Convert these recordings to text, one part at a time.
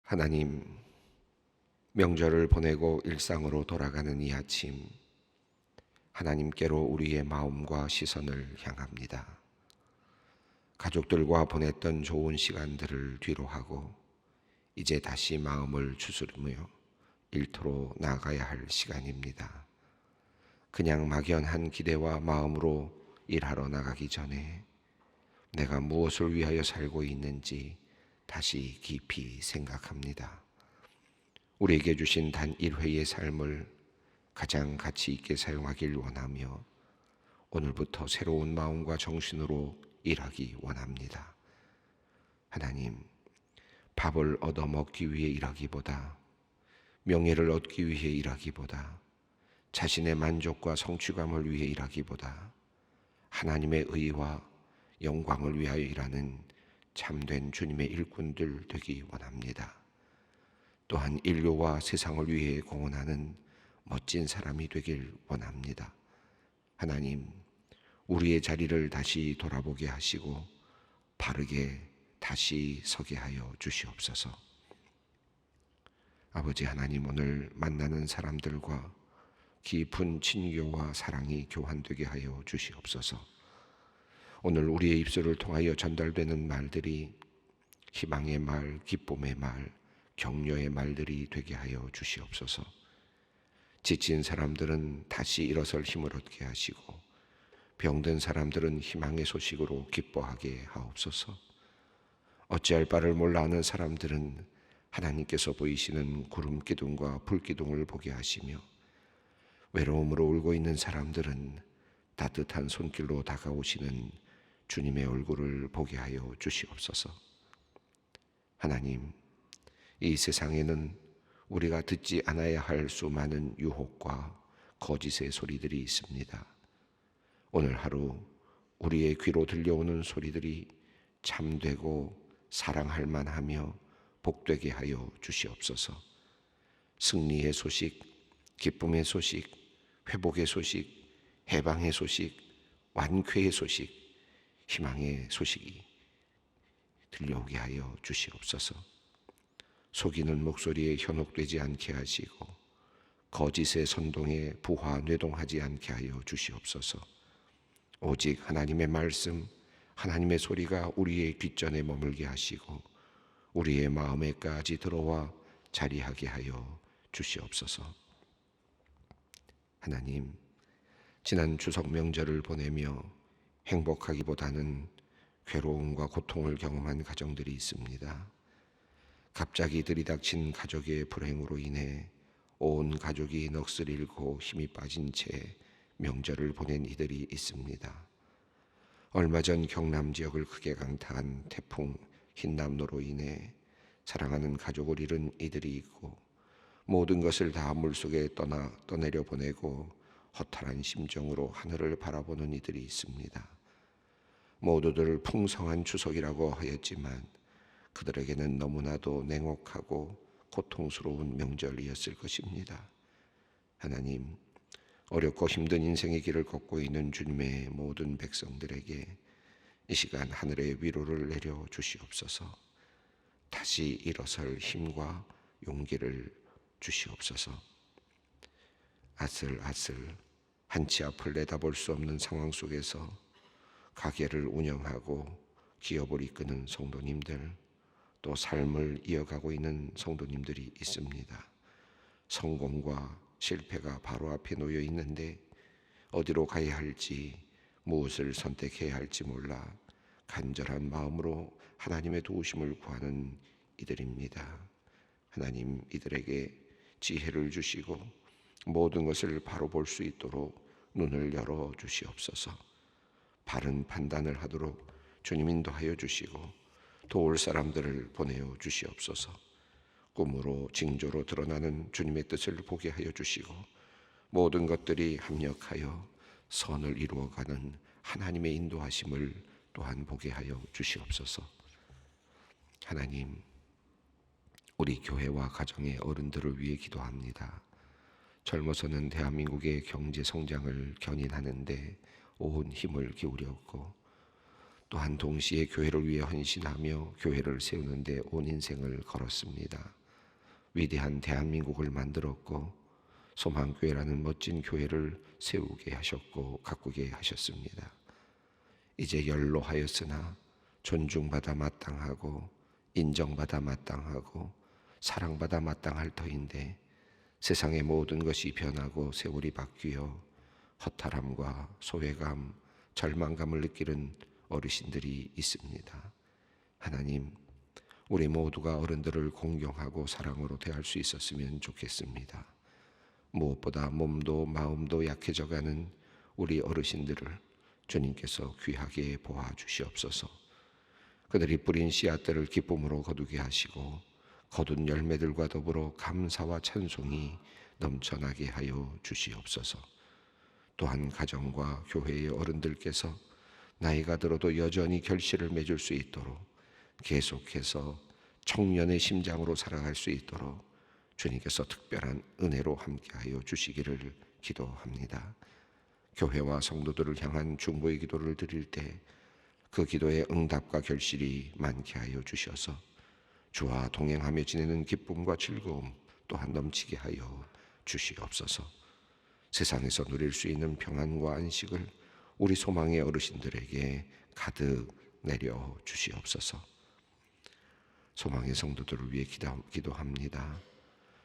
하나님, 명절을 보내고 일상으로 돌아가는 이 아침, 하나님께로 우리의 마음과 시선을 향합니다. 가족들과 보냈던 좋은 시간들을 뒤로 하고 이제 다시 마음을 추스르며 일터로 나아가야 할 시간입니다. 그냥 막연한 기대와 마음으로 일하러 나가기 전에 내가 무엇을 위하여 살고 있는지 다시 깊이 생각합니다. 우리에게 주신 단 1회의 삶을 가장 가치 있게 사용하길 원하며 오늘부터 새로운 마음과 정신으로 일하기 원합니다. 하나님, 밥을 얻어먹기 위해 일하기보다, 명예를 얻기 위해 일하기보다, 자신의 만족과 성취감을 위해 일하기보다 하나님의 의와 영광을 위하여 일하는 참된 주님의 일꾼들 되기 원합니다. 또한 인류와 세상을 위해 공헌하는 멋진 사람이 되길 원합니다. 하나님, 우리의 자리를 다시 돌아보게 하시고 바르게 다시 서게 하여 주시옵소서. 아버지 하나님, 오늘 만나는 사람들과 깊은 친교와 사랑이 교환되게 하여 주시옵소서. 오늘 우리의 입술을 통하여 전달되는 말들이 희망의 말, 기쁨의 말, 격려의 말들이 되게 하여 주시옵소서. 지친 사람들은 다시 일어설 힘을 얻게 하시고 병든 사람들은 희망의 소식으로 기뻐하게 하옵소서. 어찌할 바를 몰라 하는 사람들은 하나님께서 보이시는 구름 기둥과 불 기둥을 보게 하시며 외로움으로 울고 있는 사람들은 따뜻한 손길로 다가오시는 주님의 얼굴을 보게 하여 주시옵소서. 하나님, 이 세상에는 우리가 듣지 않아야 할 수많은 유혹과 거짓의 소리들이 있습니다. 오늘 하루 우리의 귀로 들려오는 소리들이 참되고 사랑할 만하며 복되게 하여 주시옵소서. 승리의 소식, 기쁨의 소식, 회복의 소식, 해방의 소식, 완쾌의 소식, 희망의 소식이 들려오게 하여 주시옵소서. 속이는 목소리에 현혹되지 않게 하시고 거짓의 선동에 부화 뇌동하지 않게 하여 주시옵소서. 오직 하나님의 말씀, 하나님의 소리가 우리의 귓전에 머물게 하시고 우리의 마음에까지 들어와 자리하게 하여 주시옵소서. 하나님, 지난 추석 명절을 보내며 행복하기보다는 괴로움과 고통을 경험한 가정들이 있습니다. 갑자기 들이닥친 가족의 불행으로 인해 온 가족이 넋을 잃고 힘이 빠진 채 명절을 보낸 이들이 있습니다. 얼마 전 경남 지역을 크게 강타한 태풍 흰남노로 인해 사랑하는 가족을 잃은 이들이 있고 모든 것을 다 물속에 떠내려 보내고 허탈한 심정으로 하늘을 바라보는 이들이 있습니다. 모두들 풍성한 추석이라고 하였지만 그들에게는 너무나도 냉혹하고 고통스러운 명절이었을 것입니다. 하나님, 어렵고 힘든 인생의 길을 걷고 있는 주님의 모든 백성들에게 이 시간 하늘의 위로를 내려 주시옵소서. 다시 일어설 힘과 용기를 주시옵소서. 아슬아슬 한치 앞을 내다볼 수 없는 상황 속에서 가게를 운영하고 기업을 이끄는 성도님들, 또 삶을 이어가고 있는 성도님들이 있습니다. 성공과 실패가 바로 앞에 놓여 있는데 어디로 가야 할지, 무엇을 선택해야 할지 몰라 간절한 마음으로 하나님의 도우심을 구하는 이들입니다. 하나님, 이들에게 지혜를 주시고 모든 것을 바로 볼 수 있도록 눈을 열어 주시옵소서. 바른 판단을 하도록 주님 인도하여 주시고 도울 사람들을 보내어 주시옵소서. 꿈으로 징조로 드러나는 주님의 뜻을 보게 하여 주시고 모든 것들이 합력하여 선을 이루어가는 하나님의 인도하심을 또한 보게 하여 주시옵소서. 하나님, 우리 교회와 가정의 어른들을 위해 기도합니다. 젊어서는 대한민국의 경제 성장을 견인하는 데 온 힘을 기울였고 또한 동시에 교회를 위해 헌신하며 교회를 세우는 데 온 인생을 걸었습니다. 위대한 대한민국을 만들었고 소망교회라는 멋진 교회를 세우게 하셨고 가꾸게 하셨습니다. 이제 연로하였으나 존중받아 마땅하고 인정받아 마땅하고 사랑받아 마땅할 터인데 세상의 모든 것이 변하고 세월이 바뀌어 허탈함과 소외감, 절망감을 느끼는 어르신들이 있습니다. 하나님, 우리 모두가 어른들을 공경하고 사랑으로 대할 수 있었으면 좋겠습니다. 무엇보다 몸도 마음도 약해져가는 우리 어르신들을 주님께서 귀하게 보아 주시옵소서. 그들이 뿌린 씨앗들을 기쁨으로 거두게 하시고 거둔 열매들과 더불어 감사와 찬송이 넘쳐나게 하여 주시옵소서. 또한 가정과 교회의 어른들께서 나이가 들어도 여전히 결실을 맺을 수 있도록 계속해서 청년의 심장으로 살아갈 수 있도록 주님께서 특별한 은혜로 함께하여 주시기를 기도합니다. 교회와 성도들을 향한 중보의 기도를 드릴 때 그 기도의 응답과 결실이 많게 하여 주셔서 주와 동행하며 지내는 기쁨과 즐거움 또한 넘치게 하여 주시옵소서. 세상에서 누릴 수 있는 평안과 안식을 우리 소망의 어르신들에게 가득 내려 주시옵소서. 소망의 성도들을 위해 기도합니다.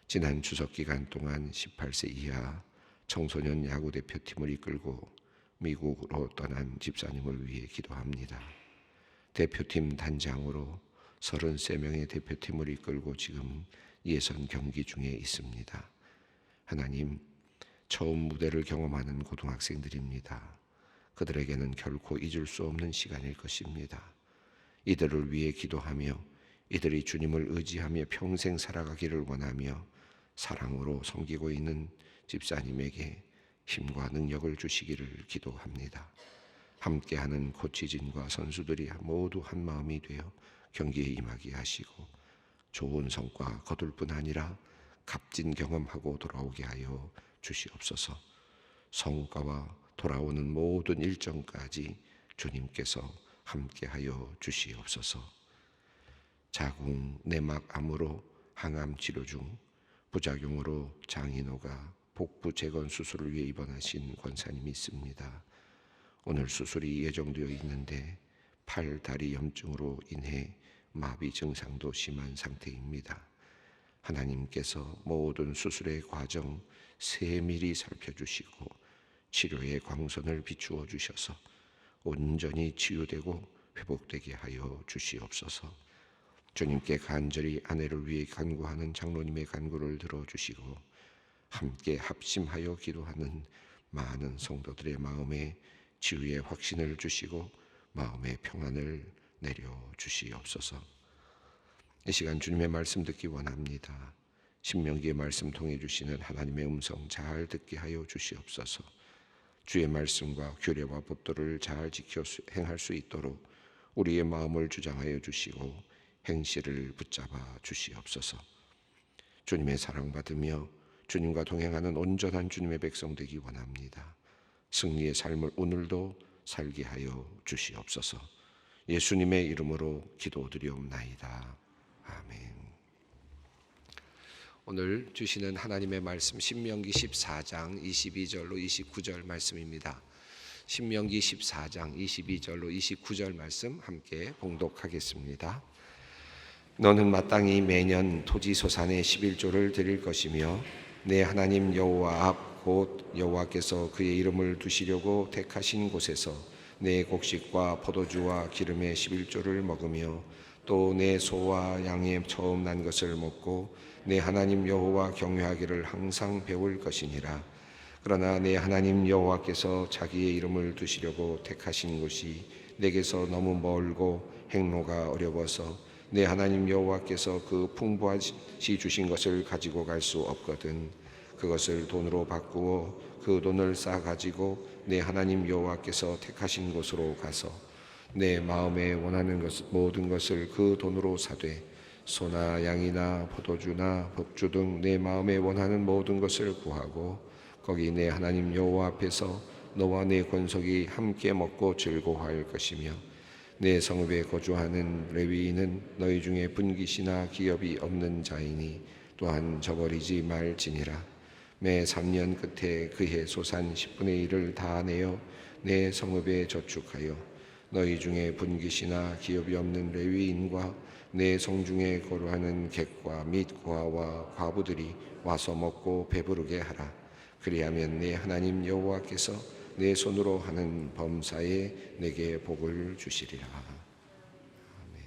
지난 추석 기간 동안 18세 이하 청소년 야구 대표팀을 이끌고 미국으로 떠난 집사님을 위해 기도합니다. 대표팀 단장으로 33명의 대표팀을 이끌고 지금 예선 경기 중에 있습니다. 하나님, 처음 무대를 경험하는 고등학생들입니다. 그들에게는 결코 잊을 수 없는 시간일 것입니다. 이들을 위해 기도하며 이들이 주님을 의지하며 평생 살아가기를 원하며 사랑으로 섬기고 있는 집사님에게 힘과 능력을 주시기를 기도합니다. 함께하는 코치진과 선수들이 모두 한 마음이 되어 경기에 임하게 하시고 좋은 성과 거둘 뿐 아니라 값진 경험하고 돌아오게 하여 주시옵소서. 성과와 돌아오는 모든 일정까지 주님께서 함께하여 주시옵소서. 자궁 내막암으로 항암 치료 중 부작용으로 장인호가 복부 재건 수술을 위해 입원하신 권사님이 있습니다. 오늘 수술이 예정되어 있는데 팔, 다리 염증으로 인해 마비 증상도 심한 상태입니다. 하나님께서 모든 수술의 과정 세밀히 살펴주시고 치료의 광선을 비추어 주셔서 온전히 치유되고 회복되게 하여 주시옵소서. 주님께 간절히 아내를 위해 간구하는 장로님의 간구를 들어주시고 함께 합심하여 기도하는 많은 성도들의 마음에 치유의 확신을 주시고 마음의 평안을 내려주시옵소서. 이 시간 주님의 말씀 듣기 원합니다. 신명기의 말씀 통해 주시는 하나님의 음성 잘 듣게 하여 주시옵소서. 주의 말씀과 규례와 법도를 잘 지켜 행할 수 있도록 우리의 마음을 주장하여 주시고 행실을 붙잡아 주시옵소서. 주님의 사랑받으며 주님과 동행하는 온전한 주님의 백성 되기 원합니다. 승리의 삶을 오늘도 살게 하여 주시옵소서. 예수님의 이름으로 기도드리옵나이다. 아멘. 오늘 주시는 하나님의 말씀 신명기 14장 22절로 29절 말씀입니다. 신명기 14장 22절로 29절 말씀 함께 봉독하겠습니다. 너는 마땅히 매년 토지 소산의 11조를 드릴 것이며 내 하나님 여호와 앞 곧 여호와께서 그의 이름을 두시려고 택하신 곳에서 내 곡식과 포도주와 기름의 11조를 먹으며 또 내 소와 양의 처음 난 것을 먹고 내 하나님 여호와 경외하기를 항상 배울 것이니라. 그러나 내 하나님 여호와께서 자기의 이름을 두시려고 택하신 곳이 내게서 너무 멀고 행로가 어려워서 내 하나님 여호와께서 그 풍부하시 주신 것을 가지고 갈 수 없거든 그것을 돈으로 바꾸어 그 돈을 싸 가지고 내 하나님 여호와께서 택하신 곳으로 가서 내 마음에 원하는 모든 것을 그 돈으로 사되 소나 양이나 포도주나 법주 등 내 마음에 원하는 모든 것을 구하고 거기 내 하나님 여호와 앞에서 너와 내 권속이 함께 먹고 즐거워할 것이며 내 성읍에 거주하는 레위인은 너희 중에 분깃이나 기업이 없는 자이니 또한 저버리지 말지니라. 매 3년 끝에 그해 소산 10분의 1을 다 내어 내 성읍에 저축하여 너희 중에 분깃이나 기업이 없는 레위인과 내 성중에 거류하는 객과 및 고아와 과부들이 와서 먹고 배부르게 하라. 그리하면 내 하나님 여호와께서 내 손으로 하는 범사에 내게 복을 주시리라. 아멘.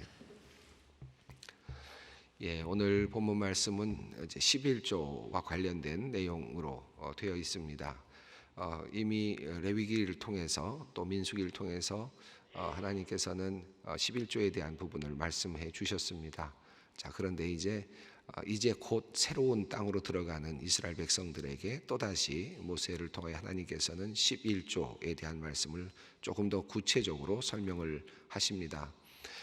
예, 오늘 본문 말씀은 이제 11조와 관련된 내용으로 되어 있습니다. 이미 레위기를 통해서 또 민수기를 통해서 하나님께서는 11조에 대한 부분을 말씀해 주셨습니다. 자, 그런데 이제 곧 새로운 땅으로 들어가는 이스라엘 백성들에게 또다시 모세를 통하여 하나님께서는 11조에 대한 말씀을 조금 더 구체적으로 설명을 하십니다.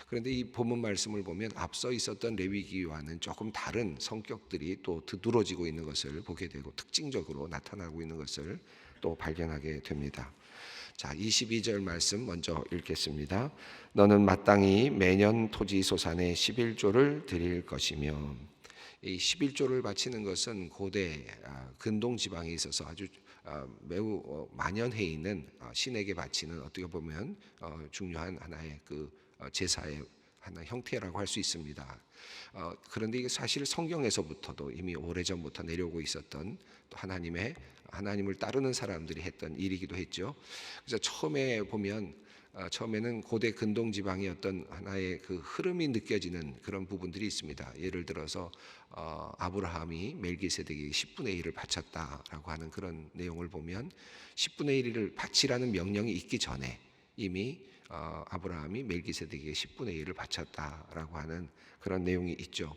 그런데 이 본문 말씀을 보면 앞서 있었던 레위기와는 조금 다른 성격들이 또 두드러지고 있는 것을 보게 되고 특징적으로 나타나고 있는 것을 또 발견하게 됩니다. 자, 22절 말씀 먼저 읽겠습니다. 너는 마땅히 매년 토지 소산의 11조를 드릴 것이며, 이 11조를 바치는 것은 고대 근동 지방에 있어서 아주 매우 만연해 있는 신에게 바치는 어떻게 보면 중요한 하나의 그 제사의 하나 형태라고 할 수 있습니다. 그런데 이게 사실 성경에서부터도 이미 오래전부터 내려오고 있었던 또 하나님을 따르는 사람들이 했던 일이기도 했죠. 그래서 처음에는 고대 근동 지방의 어떤 하나의 그 흐름이 느껴지는 그런 부분들이 있습니다. 예를 들어서 아브라함이 멜기세덱에게 10분의 1을 바쳤다라고 하는 그런 내용을 보면 10분의 1을 바치라는 명령이 있기 전에 이미 아브라함이 멜기세덱에게 10분의 1을 바쳤다라고 하는 그런 내용이 있죠.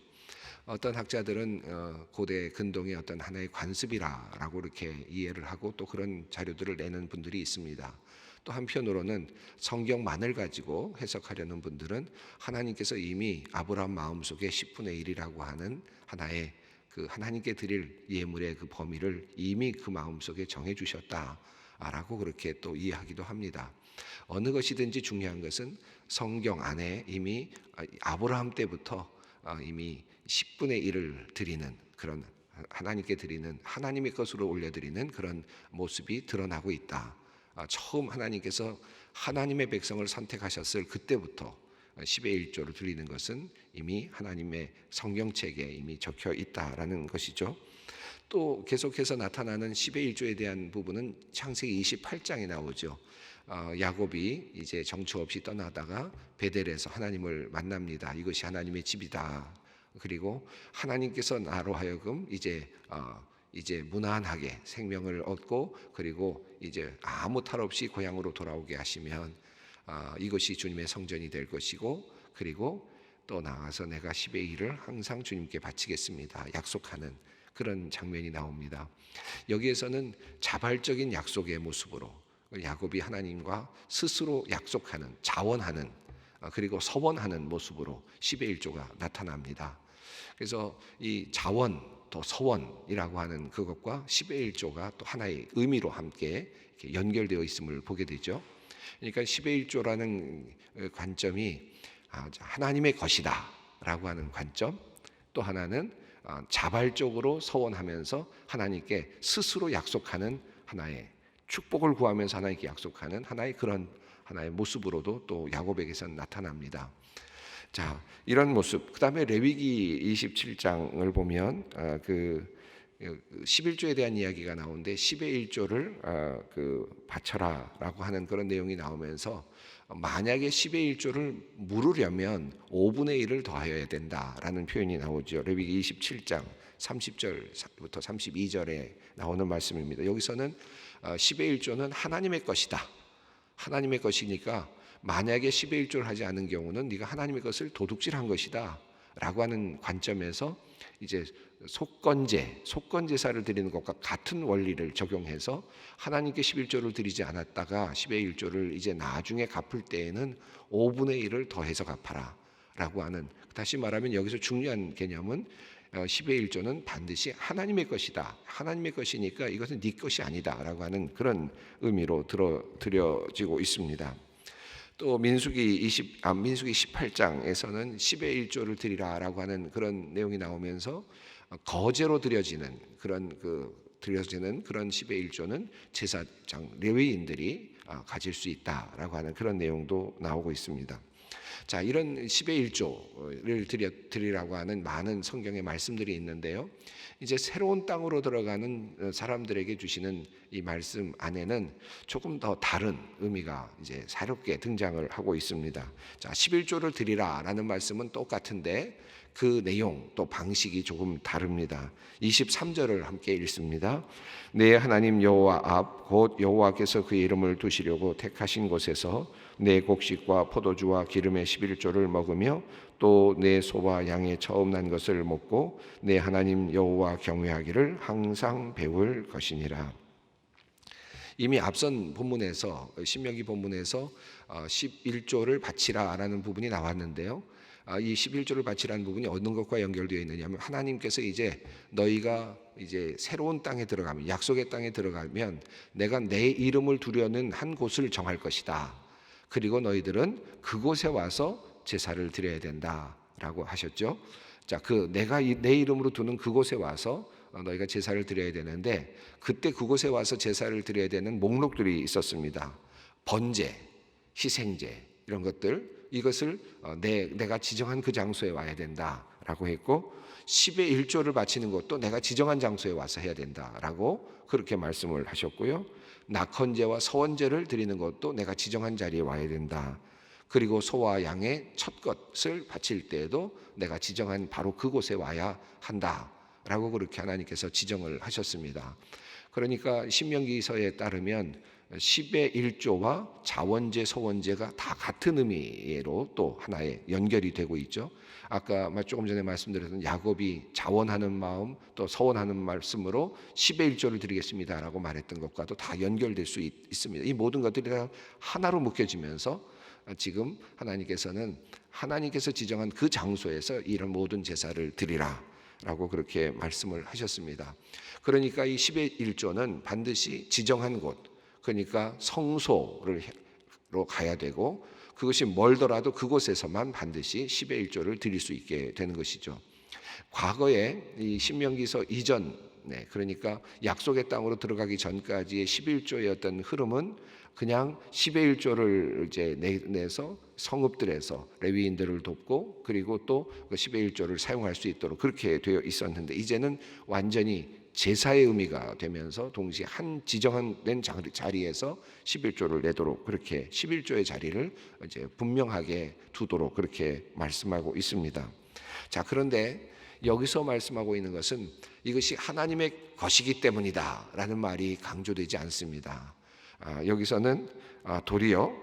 어떤 학자들은 고대 근동의 어떤 하나의 관습이라고 이렇게 이해를 하고 또 그런 자료들을 내는 분들이 있습니다. 또 한편으로는 성경만을 가지고 해석하려는 분들은 하나님께서 이미 아브라함 마음속에 10분의 1이라고 하는 하나의 그 하나님께 드릴 예물의 그 범위를 이미 그 마음속에 정해 주셨다라고 그렇게 또 이해하기도 합니다. 어느 것이든지 중요한 것은 성경 안에 이미 아브라함 때부터 이미 10분의 1을 드리는 그런 하나님께 드리는 하나님의 것으로 올려드리는 그런 모습이 드러나고 있다. 처음 하나님께서 하나님의 백성을 선택하셨을 그때부터 10의 1조를 드리는 것은 이미 하나님의 성경책에 이미 적혀 있다라는 것이죠. 또 계속해서 나타나는 10의 1조에 대한 부분은 창세기 28장에 나오죠. 야곱이 이제 정처 없이 떠나다가 베델에서 하나님을 만납니다. 이것이 하나님의 집이다. 그리고 하나님께서 나로 하여금 이제 무난하게 생명을 얻고 그리고 이제 아무 탈 없이 고향으로 돌아오게 하시면 이것이 주님의 성전이 될 것이고 그리고 또 나가서 내가 10의 1을 항상 주님께 바치겠습니다. 약속하는 그런 장면이 나옵니다. 여기에서는 자발적인 약속의 모습으로 야곱이 하나님과 스스로 약속하는 자원하는 그리고 서원하는 모습으로 10의 1조가 나타납니다. 그래서 이 자원 또 서원이라고 하는 그것과 10의 1조가 또 하나의 의미로 함께 이렇게 연결되어 있음을 보게 되죠. 그러니까 10의 1조라는 관점이 하나님의 것이다 라고 하는 관점, 또 하나는 자발적으로 서원하면서 하나님께 스스로 약속하는 하나의 축복을 구하면서 하나님께 약속하는 하나의 그런 하나의 모습으로도 또 야곱에게선 나타납니다. 자, 이런 모습. 그다음에 레위기 27장을 보면 그 11조에 대한 이야기가 나오는데 10의 1조를 바쳐라라고 하는 그런 내용이 나오면서 만약에 10의 1조를 물으려면 5분의 1을 더하여야 된다라는 표현이 나오죠. 레위기 27장 30절부터 32절에 나오는 말씀입니다. 여기서는 10의 1조는 하나님의 것이다. 하나님의 것이니까 만약에 10의 1조를 하지 않은 경우는 네가 하나님의 것을 도둑질한 것이다 라고 하는 관점에서 이제 속건제사를 드리는 것과 같은 원리를 적용해서 하나님께 11조를 드리지 않았다가 10의 1조를 이제 나중에 갚을 때에는 5분의 1을 더해서 갚아라 라고 하는, 다시 말하면 여기서 중요한 개념은 10의 1조는 반드시 하나님의 것이다. 하나님의 것이니까 이것은 네 것이 아니다 라고 하는 그런 의미로 들여지고 있습니다. 또 민수기 18장에서는 10의 1조를 드리라라고 하는 그런 내용이 나오면서 거제로 드려지는 그런 10의 1조는 제사장 레위인들이 가질 수 있다라고 하는 그런 내용도 나오고 있습니다. 자, 이런 10의 1조를 드리라고 하는 많은 성경의 말씀들이 있는데요. 이제 새로운 땅으로 들어가는 사람들에게 주시는 이 말씀 안에는 조금 더 다른 의미가 이제 새롭게 등장을 하고 있습니다. 자, 11조를 드리라라는 말씀은 똑같은데 그 내용 또 방식이 조금 다릅니다. 23절을 함께 읽습니다. 내 하나님 여호와 앞 곧 여호와께서 그의 이름을 두시려고 택하신 곳에서 내 곡식과 포도주와 기름의 11조를 먹으며 또 내 소와 양의 처음 난 것을 먹고 내 하나님 여호와 경외하기를 항상 배울 것이니라. 이미 앞선 본문에서 신명기 본문에서 11조를 바치라라는 부분이 나왔는데요. 이 11조를 바치라는 부분이 어느 것과 연결되어 있느냐면 하나님께서 이제 너희가 이제 새로운 땅에 들어가면 약속의 땅에 들어가면 내가 내 이름을 두려는 한 곳을 정할 것이다. 그리고 너희들은 그곳에 와서 제사를 드려야 된다라고 하셨죠. 자, 내가 내 이름으로 두는 그곳에 와서 너희가 제사를 드려야 되는데 그때 그곳에 와서 제사를 드려야 되는 목록들이 있었습니다. 번제, 희생제 이런 것들 이것을 내가 지정한 그 장소에 와야 된다라고 했고 10의 1조를 바치는 것도 내가 지정한 장소에 와서 해야 된다라고 그렇게 말씀을 하셨고요. 낙헌제와 서원제를 드리는 것도 내가 지정한 자리에 와야 된다. 그리고 소와 양의 첫 것을 바칠 때에도 내가 지정한 바로 그곳에 와야 한다라고 그렇게 하나님께서 지정을 하셨습니다. 그러니까 신명기서에 따르면 10의 1조와 자원제, 서원제가 다 같은 의미로 또 하나의 연결이 되고 있죠. 아까 조금 전에 말씀드렸던 야곱이 자원하는 마음 또 서원하는 말씀으로 10의 1조를 드리겠습니다라고 말했던 것과도 다 연결될 수 있습니다. 이 모든 것들이 다 하나로 묶여지면서 지금 하나님께서 지정한 그 장소에서 이런 모든 제사를 드리라라고 그렇게 말씀을 하셨습니다. 그러니까 이 10의 1조는 반드시 지정한 곳 그러니까 성소로 가야 되고 그것이 멀더라도 그곳에서만 반드시 10의 1조를 드릴 수 있게 되는 것이죠. 과거에 이 신명기서 이전 그러니까 약속의 땅으로 들어가기 전까지의 11조의 어떤 흐름은 그냥 10의 1조를 이제 내서 성읍들에서 레위인들을 돕고 그리고 또 그 10의 1조를 사용할 수 있도록 그렇게 되어 있었는데 이제는 완전히 제사의 의미가 되면서 동시에 한 지정된 자리에서 11조를 내도록 그렇게 11조의 자리를 이제 분명하게 두도록 그렇게 말씀하고 있습니다. 자, 그런데 여기서 말씀하고 있는 것은 이것이 하나님의 것이기 때문이다라는 말이 강조되지 않습니다. 여기서는 도리어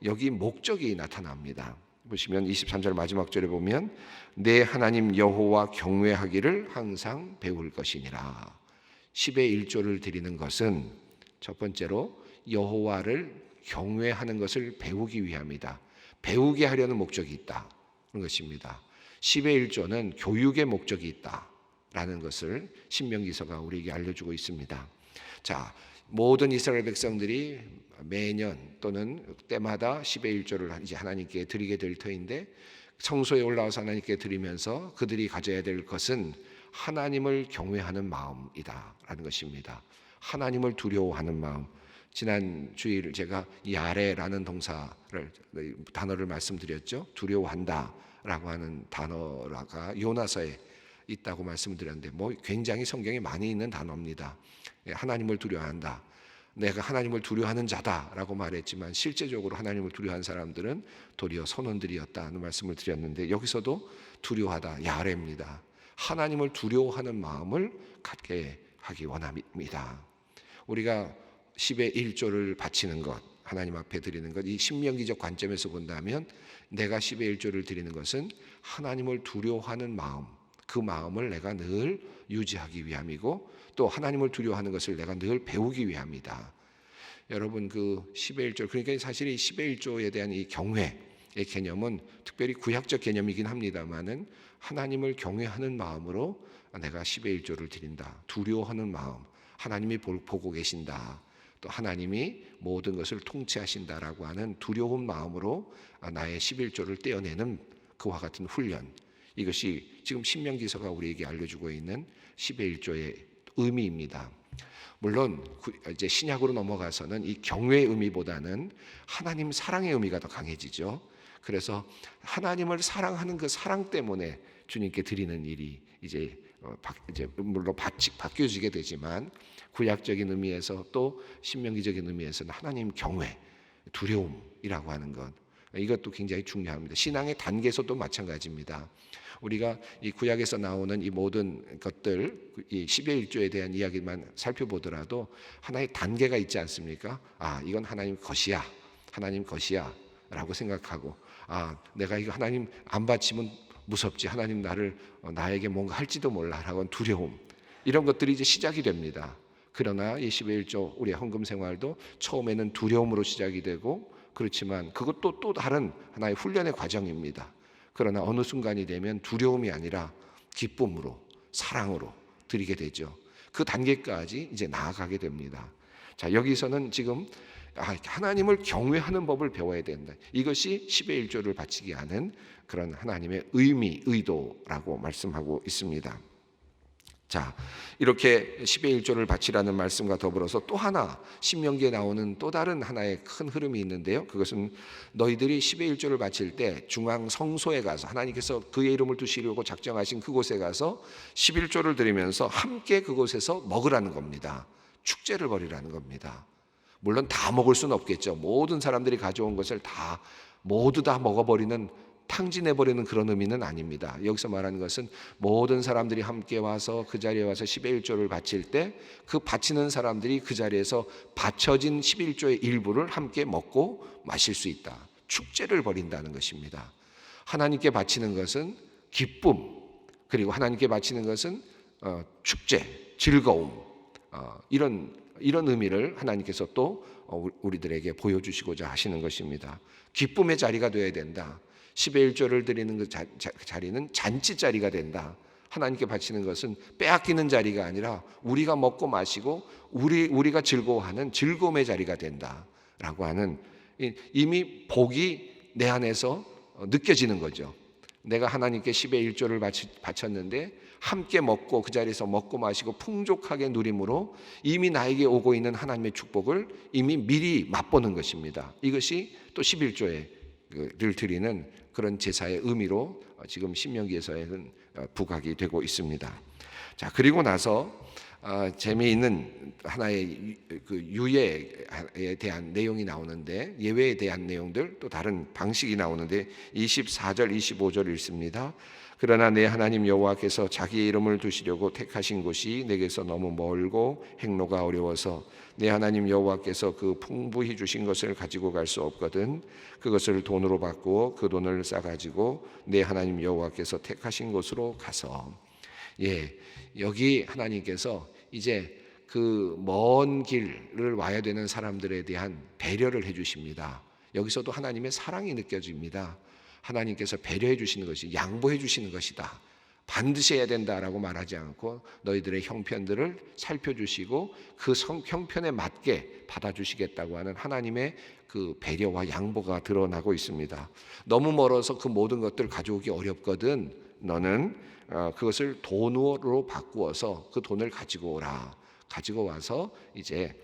여기 목적이 나타납니다. 보시면 23절 마지막 절에 보면 내 하나님 여호와 경외하기를 항상 배울 것이니라. 10의 1조를 드리는 것은 첫 번째로 여호와를 경외하는 것을 배우기 위함이다. 배우게 하려는 목적이 있다. 그런 것입니다. 10의 1조는 교육의 목적이 있다라는 것을 신명기서가 우리에게 알려주고 있습니다. 자, 모든 이스라엘 백성들이 매년 또는 때마다 10의 1조를 이제 하나님께 드리게 될 터인데 성소에 올라와서 하나님께 드리면서 그들이 가져야 될 것은 하나님을 경외하는 마음이다라는 것입니다. 하나님을 두려워하는 마음. 지난 주일 제가 야레라는 단어를 말씀드렸죠. 두려워한다라고 하는 단어가 요나서에 있다고 말씀드렸는데 굉장히 성경에 많이 있는 단어입니다. 하나님을 두려워한다. 내가 하나님을 두려워하는 자다라고 말했지만 실제적으로 하나님을 두려워하는 사람들은 도리어 선원들이었다는 말씀을 드렸는데 여기서도 두려워하다 야레입니다. 하나님을 두려워하는 마음을 갖게 하기 원합니다. 우리가 10의 1조를 바치는 것, 하나님 앞에 드리는 것, 이 신명기적 관점에서 본다면 내가 10의 1조를 드리는 것은 하나님을 두려워하는 마음, 그 마음을 내가 늘 유지하기 위함이고 또 하나님을 두려워하는 것을 내가 늘 배우기 위함이다. 여러분 그 10의 1조, 그러니까 사실 이 10의 1조에 대한 이 경외의 개념은 특별히 구약적 개념이긴 합니다만은 하나님을 경외하는 마음으로 내가 10의 1조를 드린다. 두려워하는 마음, 하나님이 보고 계신다. 또 하나님이 모든 것을 통치하신다라고 하는 두려운 마음으로 나의 11조를 떼어내는 그와 같은 훈련, 이것이 지금 신명기서가 우리에게 알려주고 있는 10의 1조의 의미입니다. 물론 이제 신약으로 넘어가서는 이 경외의 의미보다는 하나님 사랑의 의미가 더 강해지죠. 그래서 하나님을 사랑하는 그 사랑 때문에 주님께 드리는 일이 이제 물론 바뀌어지게 되지만, 구약적인 의미에서 또 신명기적인 의미에서는 하나님 경외, 두려움이라고 하는 것, 이것도 굉장히 중요합니다. 신앙의 단계에서도 마찬가지입니다. 우리가 이 구약에서 나오는 이 모든 것들, 이 10의 1조에 대한 이야기만 살펴보더라도 하나의 단계가 있지 않습니까? 이건 하나님 것이야, 하나님 것이야 라고 생각하고, 내가 이거 하나님 안 바치면 무섭지, 하나님 나에게 뭔가 할지도 몰라 라고 하는 두려움, 이런 것들이 이제 시작이 됩니다. 그러나 이 10의 1조 우리의 헌금 생활도 처음에는 두려움으로 시작이 되고, 그렇지만 그것도 또 다른 하나의 훈련의 과정입니다. 그러나 어느 순간이 되면 두려움이 아니라 기쁨으로, 사랑으로 드리게 되죠. 그 단계까지 이제 나아가게 됩니다. 자, 여기서는 지금 하나님을 경외하는 법을 배워야 된다. 이것이 10의 1조를 바치게 하는 그런 하나님의 의미, 의도라고 말씀하고 있습니다. 자, 이렇게 10의 1조를 바치라는 말씀과 더불어서 또 하나 신명기에 나오는 또 다른 하나의 큰 흐름이 있는데요. 그것은 너희들이 10의 1조를 바칠 때 중앙 성소에 가서 하나님께서 그의 이름을 두시려고 작정하신 그곳에 가서 11조를 드리면서 함께 그곳에서 먹으라는 겁니다. 축제를 벌이라는 겁니다. 물론 다 먹을 수는 없겠죠. 모든 사람들이 가져온 것을 모두 다 먹어버리는, 탕진해버리는 그런 의미는 아닙니다. 여기서 말하는 것은 모든 사람들이 함께 와서 그 자리에 와서 10의 1조를 바칠 때 그 바치는 사람들이 그 자리에서 바쳐진 11조의 일부를 함께 먹고 마실 수 있다. 축제를 벌인다는 것입니다. 하나님께 바치는 것은 기쁨, 그리고 하나님께 바치는 것은 축제, 즐거움, 이런 의미를 하나님께서 또 우리들에게 보여주시고자 하시는 것입니다. 기쁨의 자리가 되어야 된다. 10의 1조를 드리는 그 자리는 잔치 자리가 된다. 하나님께 바치는 것은 빼앗기는 자리가 아니라 우리가 먹고 마시고 우리가 즐거워하는 즐거움의 자리가 된다라고 하는, 이미 복이 내 안에서 느껴지는 거죠. 내가 하나님께 10의 1조를 바쳤는데 함께 먹고 그 자리에서 먹고 마시고 풍족하게 누림으로 이미 나에게 오고 있는 하나님의 축복을 이미 미리 맛보는 것입니다. 이것이 또 11조를 드리는 그런 제사의 의미로 지금 신명기에서는 부각이 되고 있습니다. 자, 그리고 나서 재미있는 하나의 그 유예에 대한 내용이 나오는데, 예외에 대한 내용들, 또 다른 방식이 나오는데 24절 25절 읽습니다. 그러나 내 하나님 여호와께서 자기의 이름을 두시려고 택하신 곳이 내게서 너무 멀고 행로가 어려워서 내 하나님 여호와께서 그 풍부히 주신 것을 가지고 갈 수 없거든 그것을 돈으로 바꾸어 그 돈을 싸가지고 내 하나님 여호와께서 택하신 곳으로 가서, 여기 하나님께서 이제 그 먼 길을 와야 되는 사람들에 대한 배려를 해주십니다. 여기서도 하나님의 사랑이 느껴집니다. 하나님께서 배려해 주시는 것이, 양보해 주시는 것이다. 반드시 해야 된다라고 말하지 않고 너희들의 형편들을 살펴주시고 그 형편에 맞게 받아주시겠다고 하는 하나님의 그 배려와 양보가 드러나고 있습니다. 너무 멀어서 그 모든 것들을 가져오기 어렵거든 너는 그것을 돈으로 바꾸어서 그 돈을 가지고 오라. 가지고 와서 이제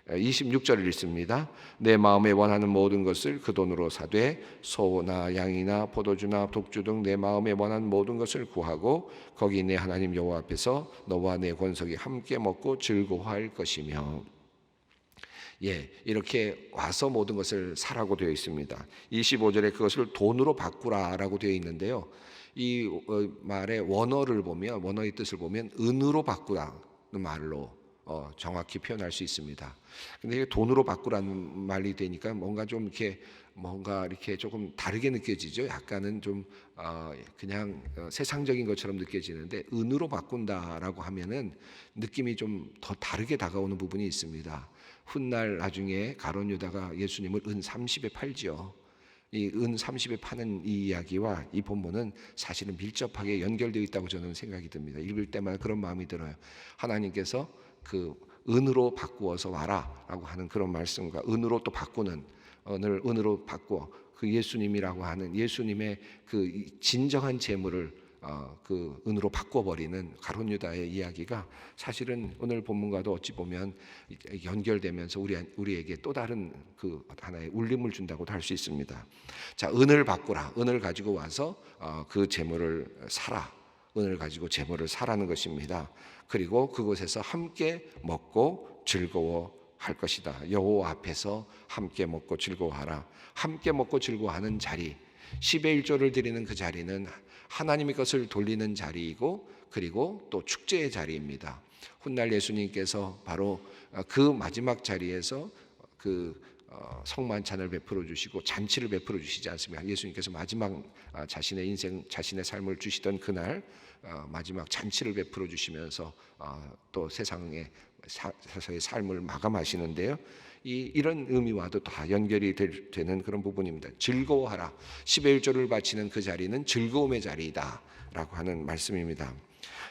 26절을 읽습니다. 내 마음에 원하는 모든 것을 그 돈으로 사되 소나 양이나 포도주나 독주 등 내 마음에 원하는 모든 것을 구하고 거기 내 하나님 여호와 앞에서 너와 내 권속이 함께 먹고 즐거워할 것이며. 이렇게 와서 모든 것을 사라고 되어 있습니다. 25절에 그것을 돈으로 바꾸라라고 되어 있는데요. 이 말의 원어를 보면, 원어의 뜻을 보면 은으로 바꾸라는 말로 정확히 표현할 수 있습니다. 근데 이게 돈으로 바꾸라는 말이 되니까 뭔가 이렇게 조금 다르게 느껴지죠. 약간은 좀 그냥 세상적인 것처럼 느껴지는데, 은으로 바꾼다라고 하면은 느낌이 좀 더 다르게 다가오는 부분이 있습니다. 훗날 나중에 가룟 유다가 예수님을 은 30에 팔지요. 이 은 30에 파는 이 이야기와 이 본문은 사실은 밀접하게 연결되어 있다고 저는 생각이 듭니다. 읽을 때마다 그런 마음이 들어요. 하나님께서 그 은으로 바꾸어서 와라라고 하는 그런 말씀과 은으로 또 바꾸는 은으로 바꾸어 그 예수님이라고 하는 예수님의 그 진정한 재물을 그 은으로 바꿔버리는 가룟 유다의 이야기가 사실은 오늘 본문과도 어찌 보면 연결되면서 우리에게 또 다른 그 하나의 울림을 준다고도 할 수 있습니다. 자, 은을 바꾸라. 은을 가지고 와서 그 재물을 사라. 은을 가지고 재물을 사라는 것입니다. 그리고 그곳에서 함께 먹고 즐거워할 것이다. 여호와 앞에서 함께 먹고 즐거워하라. 함께 먹고 즐거워하는 자리, 10의 1조를 드리는 그 자리는 하나님의 것을 돌리는 자리이고 그리고 또 축제의 자리입니다. 훗날 예수님께서 바로 그 마지막 자리에서 그 성만찬을 베풀어 주시고 잔치를 베풀어 주시지 않습니까? 예수님께서 마지막 자신의 인생, 자신의 삶을 주시던 그날 마지막 잔치를 베풀어 주시면서 또 세상의 삶을 마감하시는데요. 이런 의미와도 다 연결이 되는 그런 부분입니다. 즐거워하라. 10의 1조를 바치는 그 자리는 즐거움의 자리이다 라고 하는 말씀입니다.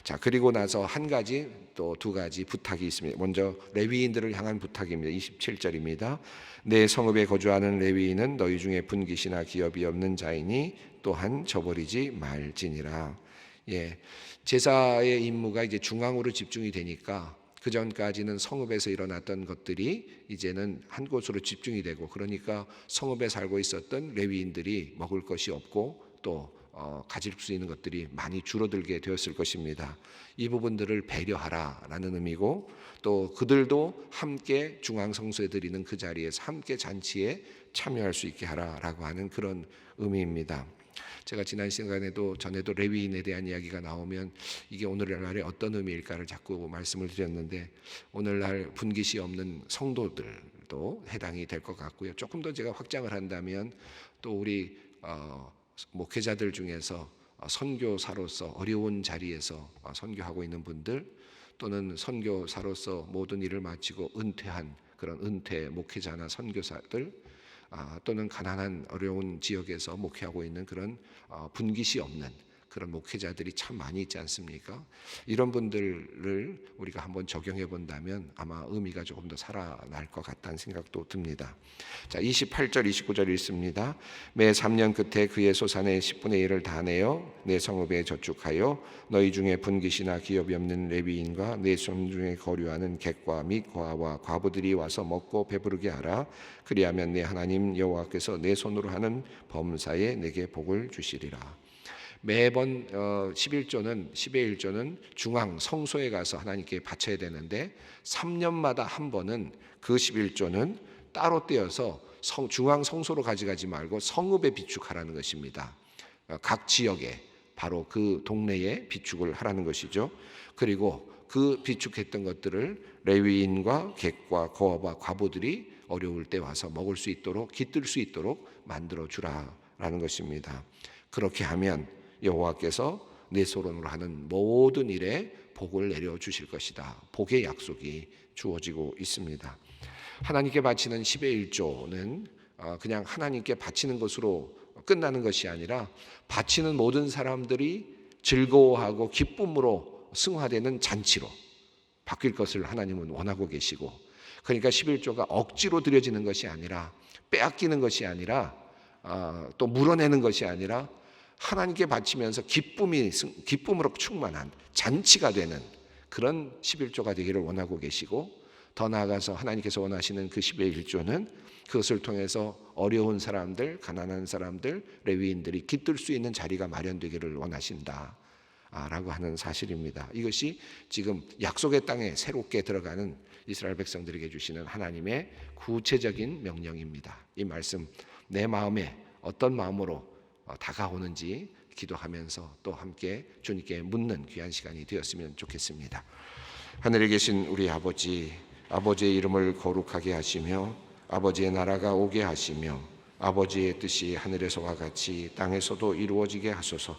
자, 그리고 나서 한 가지 또 두 가지 부탁이 있습니다. 먼저 레위인들을 향한 부탁입니다. 27절입니다. 내 성읍에 거주하는 레위인은 너희 중에 분깃이나 기업이 없는 자이니 또한 저버리지 말지니라. 예, 제사의 임무가 이제 중앙으로 집중이 되니까 그 전까지는 성읍에서 일어났던 것들이 이제는 한 곳으로 집중이 되고, 그러니까 성읍에 살고 있었던 레위인들이 먹을 것이 없고 또 가질 수 있는 것들이 많이 줄어들게 되었을 것입니다. 이 부분들을 배려하라라는 의미고, 또 그들도 함께 중앙 성소에 드리는 그 자리에서 함께 잔치에 참여할 수 있게 하라라고 하는 그런 의미입니다. 제가 지난 시간에도 전에도 레위인에 대한 이야기가 나오면 이게 오늘날에 어떤 의미일까를 자꾸 말씀을 드렸는데, 오늘날 분깃이 없는 성도들도 해당이 될 것 같고요. 조금 더 제가 확장을 한다면 또 우리 목회자들 중에서 선교사로서 어려운 자리에서 선교하고 있는 분들, 또는 선교사로서 모든 일을 마치고 은퇴한 그런 은퇴 목회자나 선교사들, 또는 가난한 어려운 지역에서 목회하고 있는 그런 분깃이 없는 그런 목회자들이 참 많이 있지 않습니까? 이런 분들을 우리가 한번 적용해 본다면 아마 의미가 조금 더 살아날 것 같다는 생각도 듭니다. 자, 28절 29절 읽습니다. 매 3년 끝에 그의 소산의 10분의 1을 다 내어 내 성읍에 저축하여 너희 중에 분깃이나 기업이 없는 레위인과 내 손 중에 거류하는 객과 및 과와 과부들이 와서 먹고 배부르게 하라. 그리하면 내 하나님 여호와께서 내 손으로 하는 범사에 내게 복을 주시리라. 매번 11조는 10의 1조는 중앙 성소에 가서 하나님께 바쳐야 되는데, 3년마다 한 번은 그 11조는 따로 떼어서 중앙 성소로 가져가지 말고 성읍에 비축하라는 것입니다. 각 지역에, 바로 그 동네에 비축을 하라는 것이죠. 그리고 그 비축했던 것들을 레위인과 객과 거와 과부들이 어려울 때 와서 먹을 수 있도록, 깃들 수 있도록 만들어 주라라는 것입니다. 그렇게 하면 여호와께서 내 손으로 하는 모든 일에 복을 내려 주실 것이다. 복의 약속이 주어지고 있습니다. 하나님께 바치는 10의 1조는 그냥 하나님께 바치는 것으로 끝나는 것이 아니라 바치는 모든 사람들이 즐거워하고 기쁨으로 승화되는 잔치로 바뀔 것을 하나님은 원하고 계시고, 그러니까 11조가 억지로 드려지는 것이 아니라, 빼앗기는 것이 아니라, 또 물어내는 것이 아니라 하나님께 바치면서 기쁨으로 충만한 잔치가 되는 그런 11조가 되기를 원하고 계시고, 더 나아가서 하나님께서 원하시는 그 10의 1조는 그것을 통해서 어려운 사람들, 가난한 사람들, 레위인들이 깃들 수 있는 자리가 마련되기를 원하신다 라고 하는 사실입니다. 이것이 지금 약속의 땅에 새롭게 들어가는 이스라엘 백성들에게 주시는 하나님의 구체적인 명령입니다. 이 말씀 내 마음에 어떤 마음으로 다가오는지 기도하면서 또 함께 주님께 묻는 귀한 시간이 되었으면 좋겠습니다. 하늘에 계신 우리 아버지, 아버지의 이름을 거룩하게 하시며 아버지의 나라가 오게 하시며 아버지의 뜻이 하늘에서와 같이 땅에서도 이루어지게 하소서.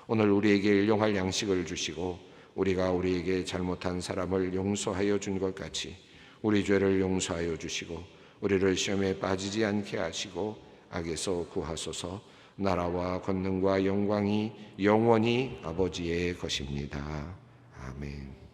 오늘 우리에게 일용할 양식을 주시고 우리가 우리에게 잘못한 사람을 용서하여 준 것 같이 우리 죄를 용서하여 주시고 우리를 시험에 빠지지 않게 하시고 악에서 구하소서. 나라와 권능과 영광이 영원히 아버지의 것입니다. 아멘.